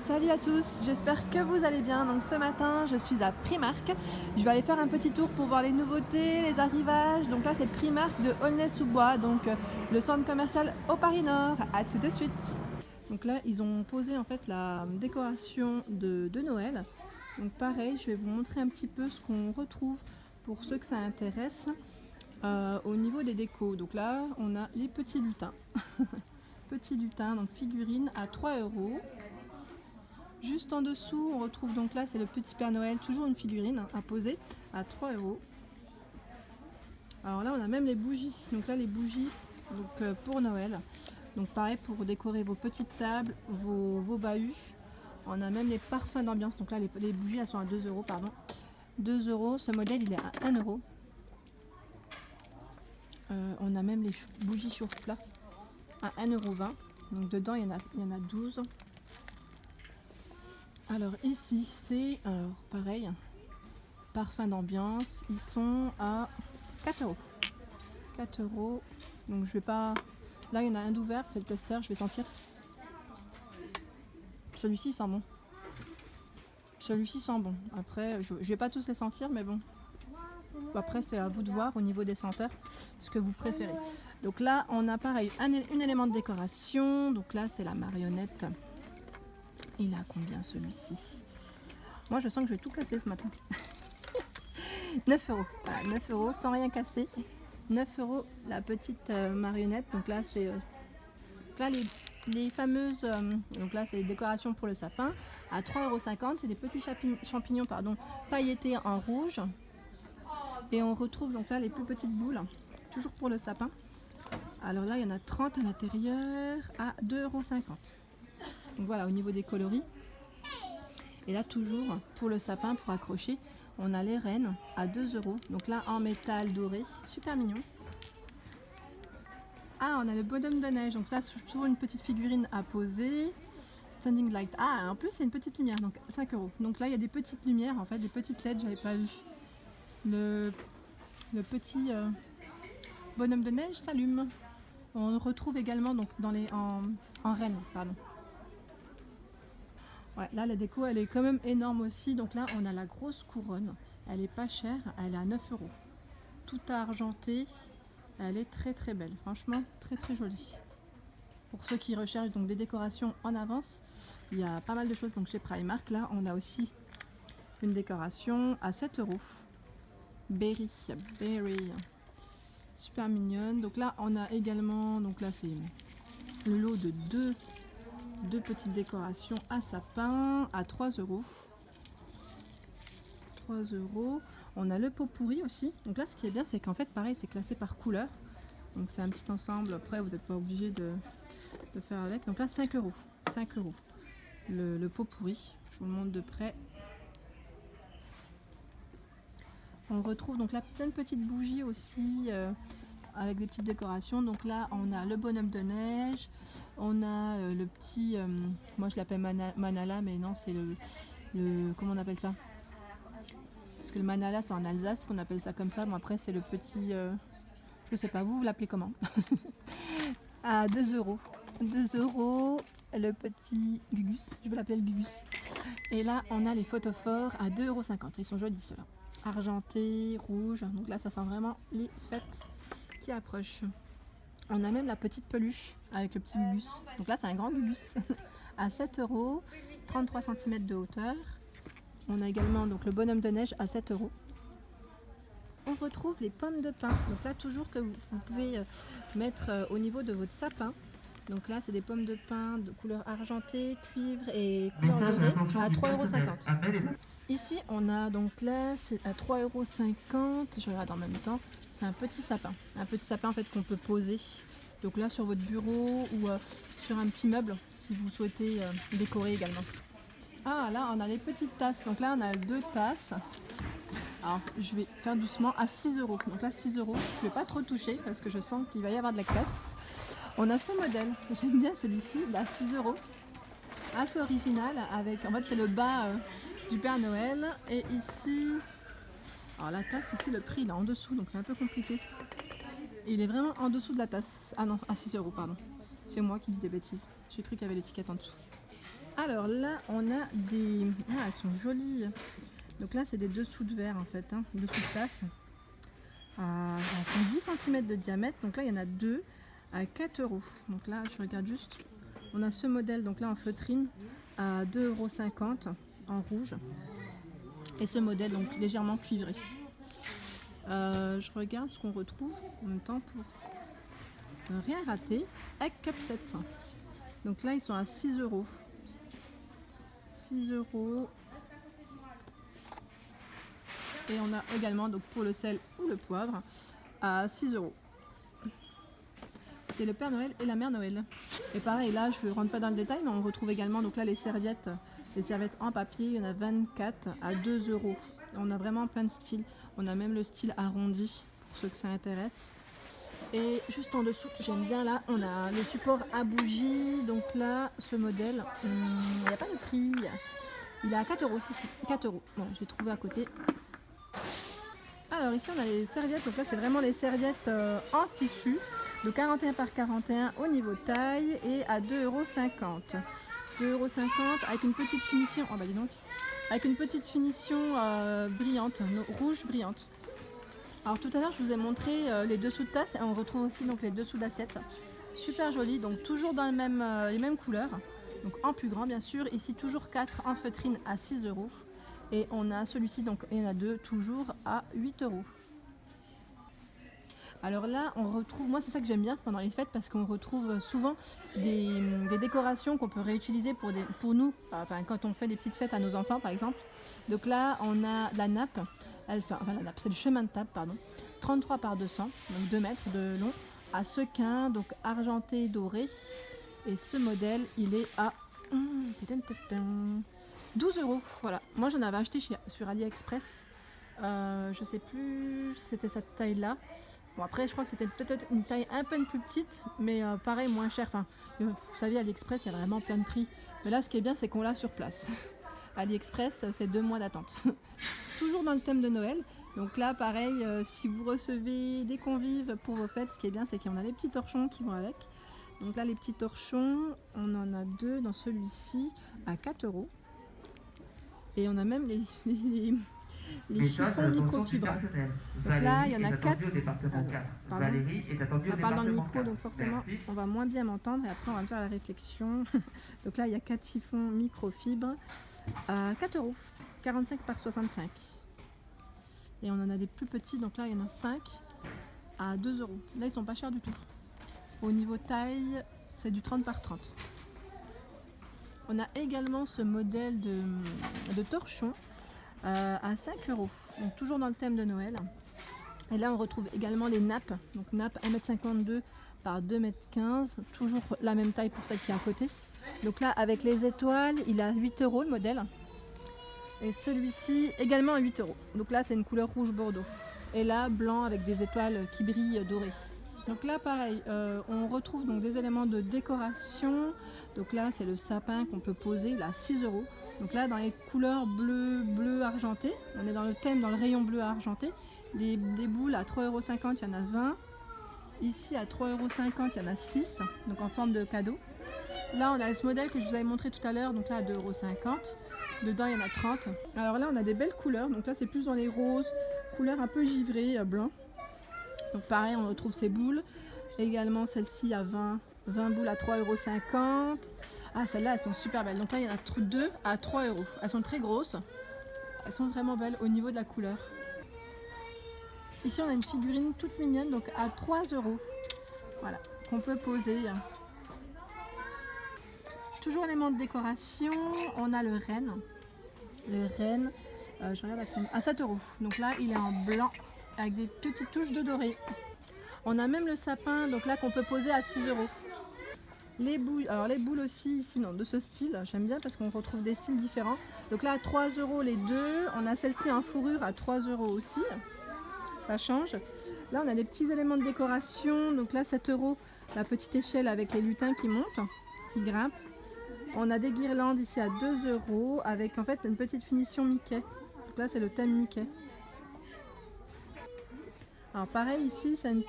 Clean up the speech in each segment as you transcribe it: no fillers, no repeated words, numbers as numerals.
Salut à tous, j'espère que vous allez bien. Donc ce matin je suis à Primark. Je vais aller faire un petit tour pour voir les nouveautés, les arrivages. Donc là c'est Primark de Aulnay-sous-Bois, donc le centre commercial au Paris Nord. À tout de suite. Donc là ils ont posé en fait la décoration de Noël. Donc pareil, je vais vous montrer un petit peu ce qu'on retrouve pour ceux que ça intéresse au niveau des décos. Donc là on a les petits lutins. Petits lutins, donc figurines à 3 €. Juste en dessous, on retrouve donc là, c'est le petit Père Noël, toujours une figurine à poser à 3 €. Alors là, on a même les bougies. Donc là, les bougies donc, pour Noël. Donc pareil, pour décorer vos petites tables, vos bahuts. On a même les parfums d'ambiance. Donc là, les bougies, elles sont à 2 €, pardon. 2 €. Ce modèle, il est à 1 €. On a même les bougies chauffe-plat à 1,20 €. Donc dedans, il y en a 12. Alors ici c'est pareil, parfum d'ambiance, ils sont à 4 €. 4 €. Donc je vais pas. Là il y en a un d'ouvert, c'est le testeur, je vais sentir. Celui-ci sent bon. Celui-ci sent bon. Après je vais pas tous les sentir mais bon. Après c'est à vous de voir au niveau des senteurs ce que vous préférez. Donc là on a pareil un élément de décoration. Donc là c'est la marionnette. Il a combien celui-ci? Moi je sens que je vais tout casser ce matin. 9 €. Voilà, 9 € sans rien casser. 9 € la petite marionnette. Donc là c'est là les fameuses donc là c'est les décorations pour le sapin à 3,50 €. C'est des petits champignons pardon, pailletés en rouge. Et on retrouve donc là les plus petites boules, toujours pour le sapin. Alors là il y en a 30 à l'intérieur à 2,50 €. Donc voilà au niveau des coloris. Et là toujours pour le sapin, pour accrocher, on a les rennes à 2 €. Donc là en métal doré, super mignon. Ah, on a le bonhomme de neige. Donc là toujours une petite figurine à poser. Standing light. Ah, en plus c'est une petite lumière, donc 5 €. Donc là il y a des petites lumières, en fait des petites LED, j'avais pas vu. Le petit bonhomme de neige s'allume. On le retrouve également donc en rennes, pardon. Ouais, là la déco elle est quand même énorme aussi. Donc là on a la grosse couronne, elle est pas chère, elle est à 9 €. Tout argenté, elle est très très belle, franchement très très jolie. Pour ceux qui recherchent donc des décorations en avance, il y a pas mal de choses donc chez Primark. Là on a aussi une décoration à 7 €. Berry, super mignonne. Donc là on a également, donc là c'est le lot de deux petites décorations à sapin à 3 €. 3 €. On a le pot pourri aussi. Donc là ce qui est bien c'est qu'en fait pareil c'est classé par couleur. Donc c'est un petit ensemble. Après vous n'êtes pas obligé de faire avec. Donc là 5 €. 5 € le pot pourri. Je vous le montre de près. On retrouve donc là plein de petites bougies aussi avec des petites décorations. Donc là on a le bonhomme de neige, on a le petit, moi je l'appelle manala mais non c'est le comment on appelle ça, parce que le manala c'est en Alsace qu'on appelle ça comme ça. Bon après c'est le petit, je sais pas, vous l'appelez comment? À 2 €. 2 € le petit Gugus, je vais l'appeler le Gugus. Et là on a les photophores à 2,50 €. Ils sont jolis ceux-là. Argenté, rouge. Donc là ça sent vraiment les fêtes qui approchent. On a même la petite peluche avec le petit Gugus. Donc là c'est un grand Gugus à 7 €, 33 cm de hauteur. On a également donc le bonhomme de neige à 7 €. On retrouve les pommes de pin. Donc là toujours que vous pouvez mettre au niveau de votre sapin. Donc là c'est des pommes de pin de couleur argentée, cuivre et couleur dorée à 3,50 €. Ici on a donc là c'est à 3,50 €. Je regarde en même temps. C'est un petit sapin. Un petit sapin en fait qu'on peut poser. Donc là sur votre bureau ou sur un petit meuble si vous souhaitez décorer également. Ah là on a les petites tasses. Donc là on a 2 tasses. Alors je vais faire doucement à 6 €. Donc là 6 €. Je ne vais pas trop toucher parce que je sens qu'il va y avoir de la casse. On a ce modèle. J'aime bien celui-ci. Il est à 6 €. Assez original avec, en fait c'est le bas du Père Noël. Et ici, alors la tasse ici le prix il est en dessous donc c'est un peu compliqué. Il est vraiment en dessous de la tasse. Ah non, à 6 € pardon. C'est moi qui dis des bêtises. J'ai cru qu'il y avait l'étiquette en dessous. Alors là, on a des... Ah, elles sont jolies. Donc là, c'est des dessous de verre en fait, hein, dessous de tasse. Elles font 10 cm de diamètre. Donc là, il y en a deux à 4 €. Donc là, je regarde juste. On a ce modèle, donc là en feutrine, à 2,50 € en rouge. Et ce modèle, donc légèrement cuivré. Je regarde ce qu'on retrouve en même temps pour ne rien rater. Egg Cup 7. Donc là, ils sont à 6 €. 6 €. Et on a également, donc pour le sel ou le poivre, à 6 €. C'est le Père Noël et la Mère Noël. Et pareil, là, je ne rentre pas dans le détail, mais on retrouve également donc là les serviettes en papier. Il y en a 24 à 2 €. On a vraiment plein de styles. On a même le style arrondi, pour ceux que ça intéresse. Et juste en dessous, j'aime bien là, on a le support à bougie. Donc là, ce modèle, il n'y a pas de prix. Il est à 4 €, si, 4 €. Bon, j'ai trouvé à côté. Alors ici, on a les serviettes. Donc là, c'est vraiment les serviettes en tissu, de 41 par 41 au niveau taille et à 2,50 €. 2,50 € avec une petite finition. Oh bah dis donc. Avec une petite finition brillante, rouge brillante. Alors tout à l'heure, je vous ai montré les dessous de tasse et on retrouve aussi donc les dessous d'assiette. Super joli, donc toujours dans les mêmes couleurs. Donc en plus grand bien sûr. Ici toujours 4 en feutrine à 6 €. Et on a celui-ci, donc il y en a deux toujours à 8 €. Alors là, on retrouve, moi c'est ça que j'aime bien pendant les fêtes parce qu'on retrouve souvent des décorations qu'on peut réutiliser pour nous, enfin, quand on fait des petites fêtes à nos enfants par exemple. Donc là, on a la nappe, la nappe, c'est le chemin de table, pardon, 33 par 200, donc 2 mètres de long, à sequin, donc argenté doré. Et ce modèle, il est à 12 €. Voilà, moi j'en avais acheté sur AliExpress. Je sais plus si c'était cette taille là. Bon après je crois que c'était peut-être une taille un peu plus petite, mais pareil moins cher. Enfin, vous savez AliExpress il y a vraiment plein de prix. Mais là ce qui est bien c'est qu'on l'a sur place. AliExpress c'est 2 mois d'attente. Toujours dans le thème de Noël. Donc là pareil, si vous recevez des convives pour vos fêtes, ce qui est bien c'est qu'on a les petits torchons qui vont avec. Donc là les petits torchons, on en a deux dans celui-ci à 4 €. Et on a même les chiffons microfibres. Donc là, il y en a 4. Ça parle dans le micro, donc forcément, on va moins bien m'entendre. Et après, on va faire la réflexion. Donc là, il y a 4 chiffons microfibres à 4 €, 45 par 65. Et on en a des plus petits. Donc là, il y en a 5 à 2 €. Là, ils sont pas chers du tout. Au niveau taille, c'est du 30 par 30. On a également ce modèle de torchon à 5 €, donc toujours dans le thème de Noël. Et là on retrouve également les nappes, donc nappe 1,52 m par 2,15 m, toujours la même taille pour celle qui est à côté. Donc là avec les étoiles, il a 8 € le modèle. Et celui-ci également à 8 €. Donc là c'est une couleur rouge bordeaux. Et là blanc avec des étoiles qui brillent dorées. Donc là pareil, on retrouve donc des éléments de décoration. Donc là c'est le sapin qu'on peut poser, là 6 €. Donc là dans les couleurs bleu argenté, on est dans le thème, dans le rayon bleu argenté. Des boules à 3,50 €, il y en a 20. Ici à 3,50 €, il y en a 6, donc en forme de cadeau. Là on a ce modèle que je vous avais montré tout à l'heure, donc là à 2,50 €. Dedans il y en a 30. Alors là on a des belles couleurs, donc là c'est plus dans les roses, couleur un peu givrée, blanc. Donc pareil, on retrouve ces boules. Également celle-ci à 20 boules à 3,50 €. Ah, celles-là, elles sont super belles. Donc là, il y en a 2 à 3 €. Elles sont très grosses. Elles sont vraiment belles au niveau de la couleur. Ici, on a une figurine toute mignonne, donc à 3 €. Voilà, qu'on peut poser. Toujours élément de décoration, on a le renne. Le renne, je regarde à 7 €. Donc là, il est en blanc avec des petites touches de doré. On a même le sapin, donc là qu'on peut poser à 6 €. Les boules, alors les boules aussi ici, non, de ce style, j'aime bien parce qu'on retrouve des styles différents. Donc là à 3 € les deux, on a celle-ci en fourrure à 3 € aussi, ça change. Là on a des petits éléments de décoration, donc là 7 € la petite échelle avec les lutins qui montent, qui grimpent. On a des guirlandes ici à 2 € avec en fait une petite finition Mickey. Donc là c'est le thème Mickey. Alors pareil ici, c'est un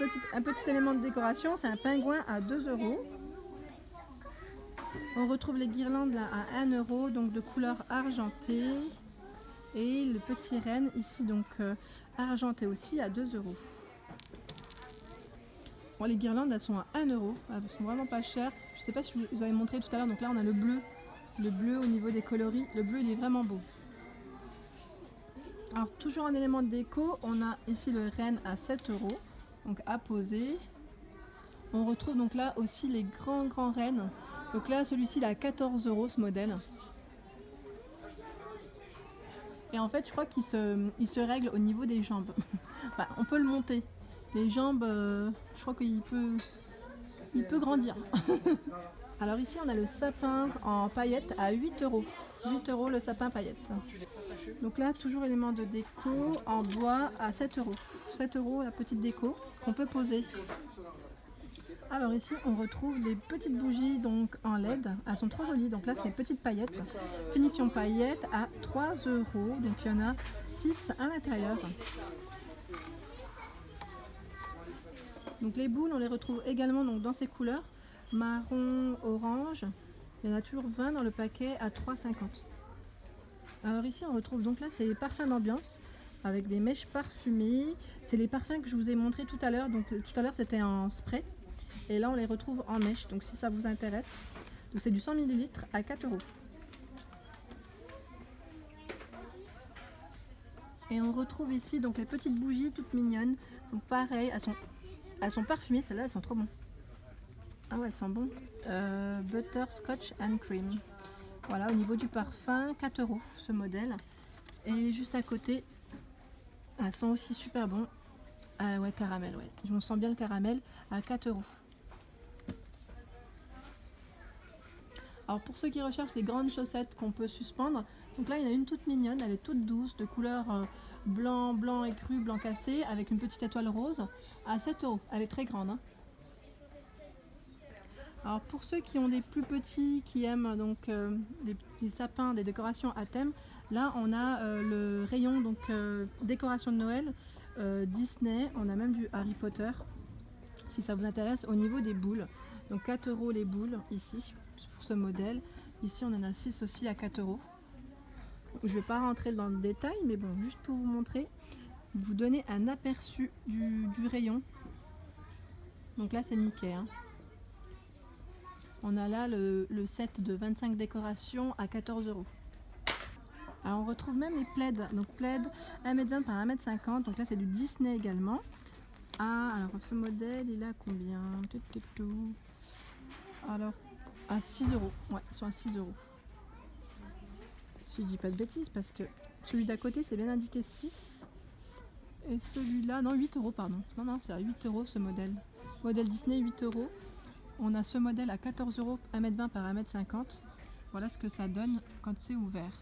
petit élément de décoration, c'est un pingouin à 2 €. On retrouve les guirlandes là à 1 euro, donc de couleur argentée. Et le petit renne ici, donc argenté aussi à 2 euros. Bon, les guirlandes elles sont à 1 euro, elles sont vraiment pas chères. Je sais pas si je vous avais montré tout à l'heure, donc là on a le bleu au niveau des coloris. Le bleu il est vraiment beau. Alors toujours en élément de déco, on a ici le renne à 7 euros, donc à poser. On retrouve donc là aussi les grands rennes. Donc là celui-ci il est à 14 euros ce modèle. Et en fait je crois qu'il se règle au niveau des jambes. Enfin, on peut le monter. Les jambes, je crois qu'il peut grandir. Alors ici on a le sapin en paillettes à 8 euros. 8 euros le sapin paillettes. Donc là toujours élément de déco en bois à 7 euros. 7 euros la petite déco qu'on peut poser. Alors ici on retrouve les petites bougies donc en LED. Elles sont trop jolies. Donc là c'est petites paillettes. Finition paillettes à 3 euros. Donc il y en a 6 à l'intérieur. Donc les boules on les retrouve également donc dans ces couleurs. Marron, orange. Il y en a toujours 20 dans le paquet à 3,50 €. Alors ici on retrouve donc là c'est les parfums d'ambiance avec des mèches parfumées. C'est les parfums que je vous ai montré tout à l'heure. Donc tout à l'heure c'était en spray. Et là on les retrouve en mèche. Donc si ça vous intéresse. Donc c'est du 100 ml à 4 €. Et on retrouve ici donc les petites bougies toutes mignonnes. Donc pareil, elles sont parfumées, celles-là elles sont trop bonnes. Ah ouais, elles sont bonnes. Butterscotch and cream. Voilà, au niveau du parfum, 4 € ce modèle. Et juste à côté, elles sont aussi super bons. Ah ouais, caramel, ouais. On sent bien le caramel à 4 €. Alors pour ceux qui recherchent les grandes chaussettes qu'on peut suspendre, donc là il y en a une toute mignonne, elle est toute douce, de couleur blanc écru, blanc cassé, avec une petite étoile rose, à 7 €. Elle est très grande. Hein. Alors pour ceux qui ont des plus petits, qui aiment donc les sapins, des décorations à thème, là on a le rayon donc décoration de Noël, Disney, on a même du Harry Potter, si ça vous intéresse, au niveau des boules. Donc 4 € les boules ici, pour ce modèle. Ici on en a 6 aussi à 4 €. Je ne vais pas rentrer dans le détail, mais bon, juste pour vous montrer, vous donner un aperçu du rayon. Donc là c'est Mickey. Hein. On a là le set de 25 décorations à 14 €. Alors on retrouve même les plaids. Donc plaid 1,20 m par 1,50 m. Donc là c'est du Disney également. Ah, alors ce modèle il a combien? Alors à 6 €. Ouais, ils sont à 6 €. Si je dis pas de bêtises, parce que celui d'à côté c'est bien indiqué 6. Et celui-là, non 8 € pardon. Non, c'est à 8 € ce modèle. Modèle Disney 8 €. On a ce modèle à 14 €, 1,20 m par 1,50 m. Voilà ce que ça donne quand c'est ouvert.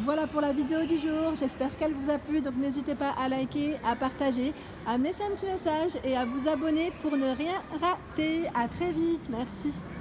Voilà pour la vidéo du jour, j'espère qu'elle vous a plu, donc n'hésitez pas à liker, à partager, à me laisser un petit message et à vous abonner pour ne rien rater. À très vite, merci.